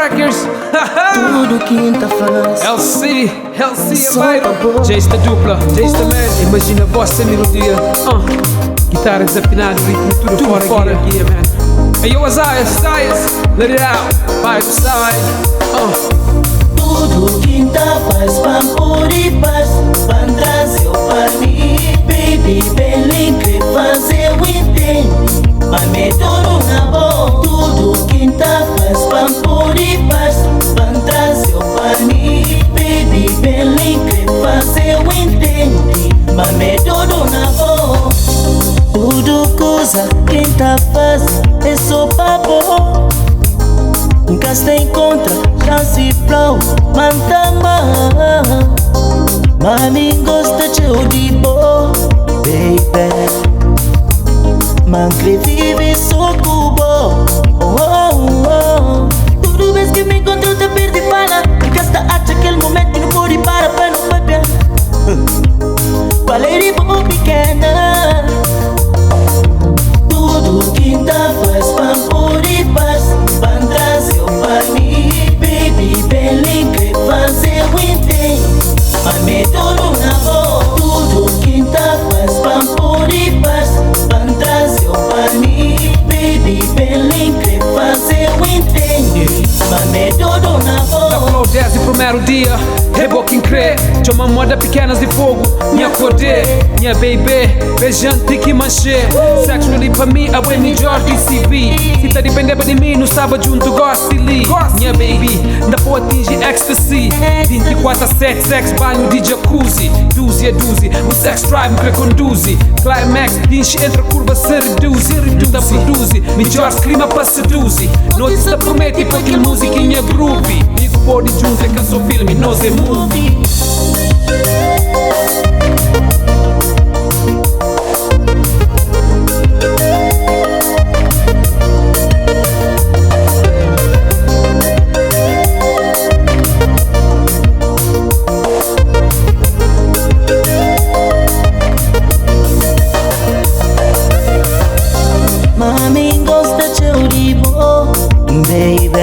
Records. Tudo quinta faz. LC é Só baile. amor. Jace da dupla, Jace da média. Imagina a voz sem melodia. Guitarra desafinada, ritmo tudo fora aqui, man. Hey yo, Isaias, let it out. Vai pro side. Tudo quinta faz, pampur e paz. Van trazer pra mim, baby, bem que fazer o entende. Mas me tudo na boa. Tudo quinta faz, pampur e paz. Van trazer pra mim, baby, bem que fazer o entende. Mas me tudo na boa. Tudo coisa quinta faz é só papo. Nunca se encontra chance flow, mantama. Mami gosta de eu de boa, baby. Mancre vive só cubo. Tudo vez que me encontro eu te perdi para. Nunca está acha aquele momento que não pode para não beber. Falei de boa pequena. Tudo quinta faz, pampur e paz. Van trazer pra mim, baby, bem que fazer o entende. Mas me tudo na boa. Tudo quinta faz, pampur e paz. Van trazer pra mim, baby, bem que fazer o entende. Mas me tudo na Da boa. Flow 10 e primeiro dia, rebo quem crê. Chama moda pequenas de fogo, minha acordei. Minha baby, beijante que manchei. Sexually pra mim, a bem melhor DCV. Se tá dependendo de mim, não estava junto, gosto de minha baby, ainda pode atingir ecstasy. 24/7, sex, banho de jacuzzi. Dúzia, o sex drive me reconduze. Climax, enche entre a curva, se reduz. Não produzi, melhores clima para seduzir. Noites da promete, para aquele musiquinha groovy. Digo body junto, é que eu sou filme, nós é movie. Mami gosta de eu de boa, baby.